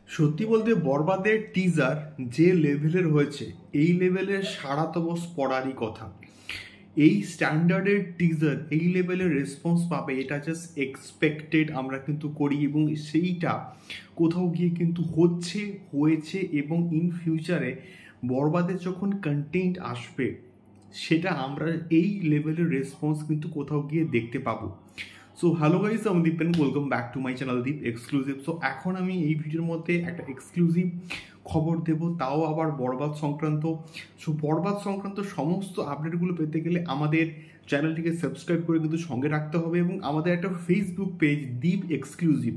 সত্যি বলতে বরবাদের টিজার যে লেভেলের হয়েছে, এই লেভেলের সারা তো বস পড়ারই কথা। এই স্ট্যান্ডার্ডের টিজার এই লেভেলের রেসপন্স পাবে এটা জাস্ট এক্সপেক্টেড আমরা কিন্তু করি, এবং সেইটা কোথাও গিয়ে কিন্তু হয়েছে এবং ইন ফিউচারে বরবাদের যখন কন্টেন্ট আসবে সেটা আমরা এই লেভেলের রেসপন্স কিন্তু কোথাও গিয়ে দেখতে পাবো। সো হ্যালো গাইস, আমি Dipen, welcome back to my channel Deep exclusive. So এখন আমি এই ভিডিওর মধ্যে একটা এক্সক্লুসিভ খবর দেব, তাও আবার বরবাদ সংক্রান্ত। সো বরবাদ সংক্রান্ত সমস্ত আপডেটগুলো পেতে গেলে আমাদের চ্যানেলটিকে সাবস্ক্রাইব করে কিন্তু সঙ্গে রাখতে হবে, এবং আমাদের একটা ফেসবুক পেজ দীপ এক্সক্লুসিভ,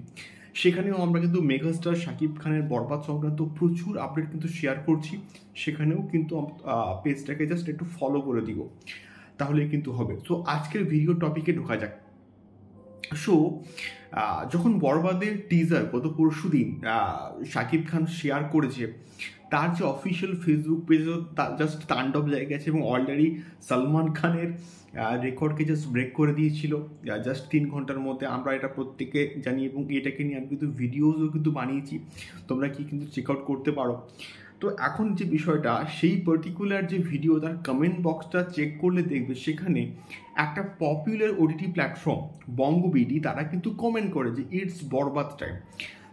সেখানেও আমরা কিন্তু মেগাস্টার শাকিব খানের বরবাদ সংক্রান্ত প্রচুর আপডেট কিন্তু শেয়ার করছি। সেখানেও কিন্তু পেজটাকে জাস্ট একটু ফলো করে দিব, তাহলে কিন্তু হবে। সো আজকের ভিডিও টপিকে ঢোকা যাক। সো যখন বরবাদের টিজার গত পরশু দিন শাকিব খান শেয়ার করেছে, তার যে অফিসিয়াল ফেসবুক পেজে জাস্ট তাণ্ডব লেগে গেছে, এবং অলরেডি সালমান খানের রেকর্ডকে জাস্ট ব্রেক করে দিয়েছিল জাস্ট 3 ঘন্টার মধ্যে। আমরা এটা প্রত্যেকে জানি, এবং এটাকে নিয়ে আমি কিন্তু ভিডিওসও কিন্তু বানিয়েছি, তোমরা কি কিন্তু চেক আউট করতে পারো। তো এখন যে বিষয়টা, সেই পার্টিকুলার যে ভিডিও, তার কমেন্ট বক্সটা চেক করলে দেখবে সেখানে একটা পপুলার ওটিটি প্ল্যাটফর্ম বঙ্গবিডি, তারা কিন্তু কমেন্ট করে যে ইটস বরবাদ টাইম।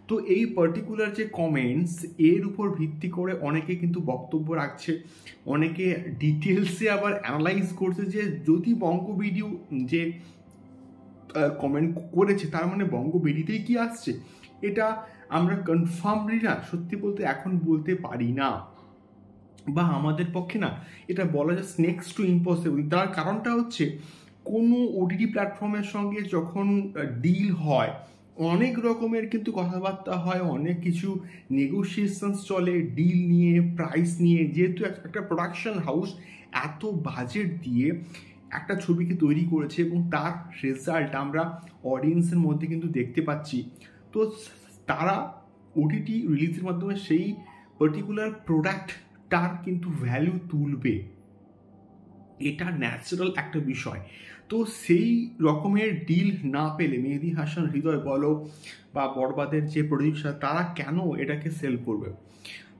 তো এই পার্টিকুলার যে কমেন্টস, এর উপর ভিত্তি করে অনেকে কিন্তু বক্তব্য রাখছে, অনেকে ডিটেলসে আবার অ্যানালাইজ করছে যে যদি বঙ্গবিডিও যে কমেন্ট করেছে তার মানে বঙ্গবিডিতেই কি আসছে, এটা আমরা কনফার্মলি না, সত্যি বলতে এখন বলতে পারি না, বা আমাদের পক্ষে না এটা বলা জাস্ট নেক্সট টু ইম্পসিবল। তার কারণটা হচ্ছে, কোনো ওটিটি প্ল্যাটফর্মের সঙ্গে যখন ডিল হয়, অনেক রকমের কিন্তু কথাবার্তা হয়, অনেক কিছু নেগোসিয়েশনস চলে ডিল নিয়ে, প্রাইস নিয়ে। যেহেতু একটা প্রোডাকশন হাউস এত বাজেট দিয়ে একটা ছবিকে তৈরি করেছে, এবং তার রেজাল্ট আমরা অডিয়েন্সের মধ্যে কিন্তু দেখতে পাচ্ছি, তো তারা ওটিটি রিলিজের মাধ্যমে সেই পার্টিকুলার প্রোডাক্টটার কিন্তু ভ্যালু তুলবে, এটা ন্যাচারাল একটা বিষয়। তো সেই রকমের ডিল না পেলে মেহেদী হাসান হৃদয় বলো বা বরবাদের যে প্রডিউসার, তারা কেন এটাকে সেল করবে?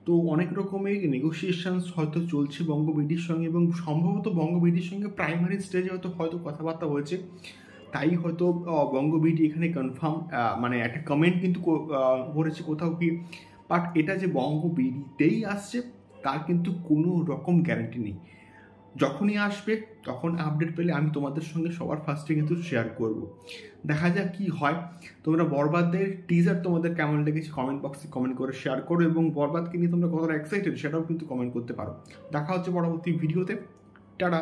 তো অনেক রকমের নেগোসিয়েশনস হয়তো চলছে বঙ্গবিডির সঙ্গে, এবং সম্ভবত বঙ্গবিডির সঙ্গে প্রাইমারি স্টেজে হয়তো কথাবার্তা হয়েছে, তাই হয়তো বঙ্গবিডি এখানে কনফার্ম মানে একটা কমেন্ট কিন্তু করেছে কোথাও কি। বাট এটা যে বঙ্গবিডিতেই আসছে তার কিন্তু কোনো রকম গ্যারান্টি নেই। যখনই আসবে তখন আপডেট পেলে আমি তোমাদের সঙ্গে সবার ফার্স্টে কিন্তু শেয়ার করব। দেখা যাক কি হয়। তোমরা বরবাদের টিজার তোমাদের কেমন লেগেছে কমেন্ট বক্সে কমেন্ট করে শেয়ার করো, এবং বরবাদকে নিয়ে তোমরা কতটা এক্সাইটেড সেটাও কিন্তু কমেন্ট করতে পারো। দেখা হচ্ছে পরবর্তী ভিডিওতে। টাটা।